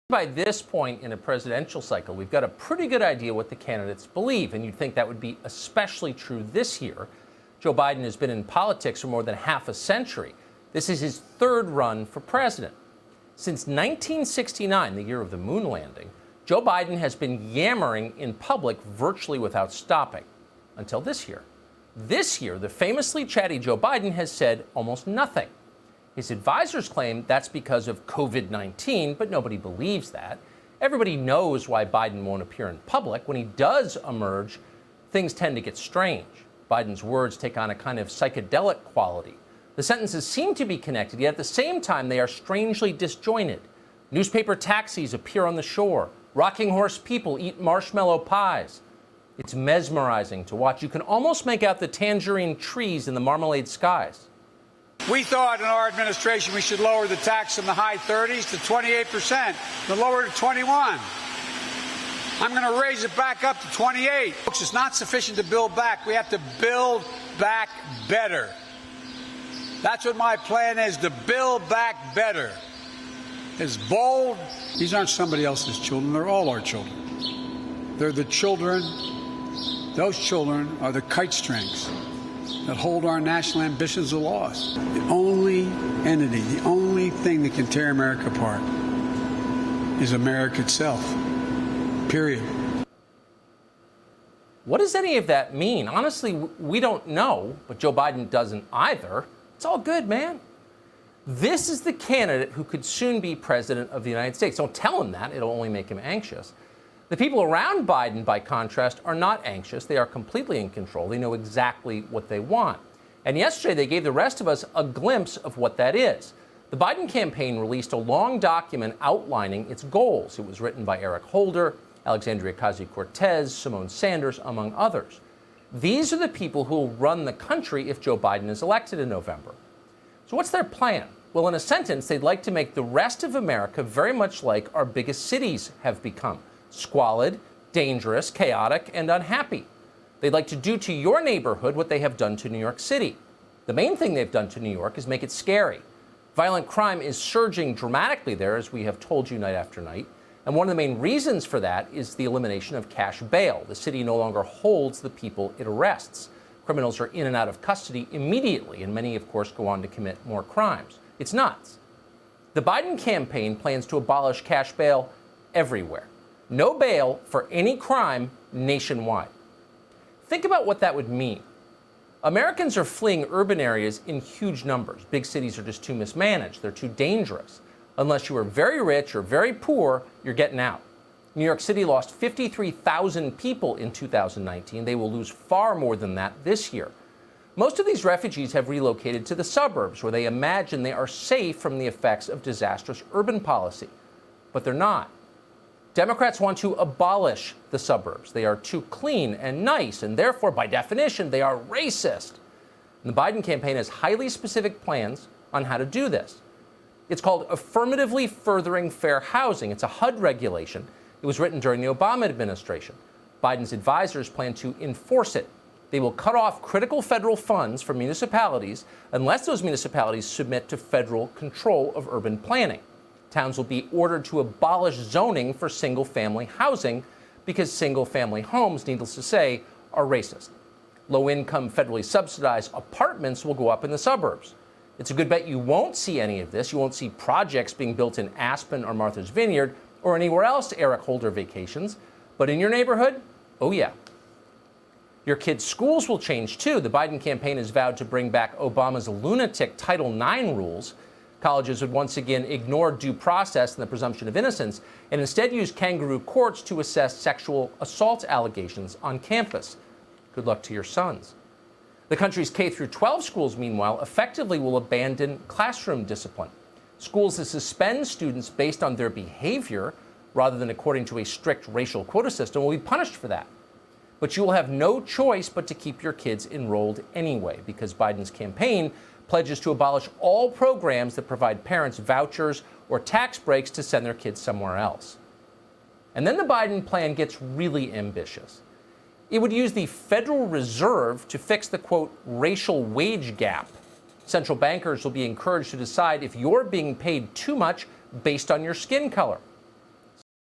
By this point in a presidential cycle, we've got a pretty good idea what the candidates believe, and you'd think that would be especially true this year. Joe Biden has been in politics for more than half a century. This is his third run for president. Since 1969, the year of the moon landing, Joe Biden has been yammering in public virtually without stopping, until this year. This year, the famously chatty Joe Biden has said almost nothing. His advisors claim that's because of COVID-19, but nobody believes that. Everybody knows why Biden won't appear in public. When he does emerge, things tend to get strange. Biden's words take on a kind of psychedelic quality. The sentences seem to be connected, yet at the same time they are strangely disjointed. Newspaper taxis appear on the shore. Rocking horse people eat marshmallow pies. It's mesmerizing to watch. You can almost make out the tangerine trees in the marmalade skies. We thought in our administration we should lower the tax from the high 30s to 28%, then lower it to 21. I'm going to raise it back up to 28. Folks, it's not sufficient to build back. We have to build back better. That's what my plan is, to build back better. It's bold. These aren't somebody else's children. They're all our children. They're the children. Those children are the kite strings that hold our national ambitions aloft. The only entity, the only thing that can tear America apart is America itself. Period. What does any of that mean? Honestly, we don't know, but Joe Biden doesn't either. It's all good, man. This is the candidate who could soon be president of the United States. Don't tell him that. It'll only make him anxious. The people around Biden, by contrast, are not anxious. They are completely in control. They know exactly what they want. And yesterday, they gave the rest of us a glimpse of what that is. The Biden campaign released a long document outlining its goals. It was written by Eric Holder, Alexandria Ocasio-Cortez, Simone Sanders, among others. These are the people who will run the country if Joe Biden is elected in November. So what's their plan? Well, in a sentence, they'd like to make the rest of America very much like our biggest cities have become. Squalid, dangerous, chaotic, and unhappy. They'd like to do to your neighborhood what they have done to New York City. The main thing they've done to New York is make it scary. Violent crime is surging dramatically there, as we have told you night after night. And one of the main reasons for that is the elimination of cash bail. The city no longer holds the people it arrests. Criminals are in and out of custody immediately, and many, of course, go on to commit more crimes. It's nuts. The Biden campaign plans to abolish cash bail everywhere. No bail for any crime nationwide. Think about what that would mean. Americans are fleeing urban areas in huge numbers. Big cities are just too mismanaged. They're too dangerous. Unless you are very rich or very poor, you're getting out. New York City lost 53,000 people in 2019. They will lose far more than that this year. Most of these refugees have relocated to the suburbs, where they imagine they are safe from the effects of disastrous urban policy. But they're not. Democrats want to abolish the suburbs. They are too clean and nice, and therefore, by definition, they are racist. And the Biden campaign has highly specific plans on how to do this. It's called Affirmatively Furthering Fair Housing. It's a HUD regulation. It was written during the Obama administration. Biden's advisors plan to enforce it. They will cut off critical federal funds from municipalities unless those municipalities submit to federal control of urban planning. Towns will be ordered to abolish zoning for single-family housing because single-family homes, needless to say, are racist. Low-income, federally subsidized apartments will go up in the suburbs. It's a good bet you won't see any of this. You won't see projects being built in Aspen or Martha's Vineyard or anywhere else Eric Holder vacations. But in your neighborhood, oh yeah. Your kids' schools will change too. The Biden campaign has vowed to bring back Obama's lunatic Title IX rules. Colleges would once again ignore due process and the presumption of innocence and instead use kangaroo courts to assess sexual assault allegations on campus. Good luck to your sons. The country's K-12 schools, meanwhile, effectively will abandon classroom discipline. Schools that suspend students based on their behavior, rather than according to a strict racial quota system, will be punished for that. But you will have no choice but to keep your kids enrolled anyway, because Biden's campaign pledges to abolish all programs that provide parents vouchers or tax breaks to send their kids somewhere else. And then the Biden plan gets really ambitious. It would use the Federal Reserve to fix the, quote, racial wage gap. Central bankers will be encouraged to decide if you're being paid too much based on your skin color.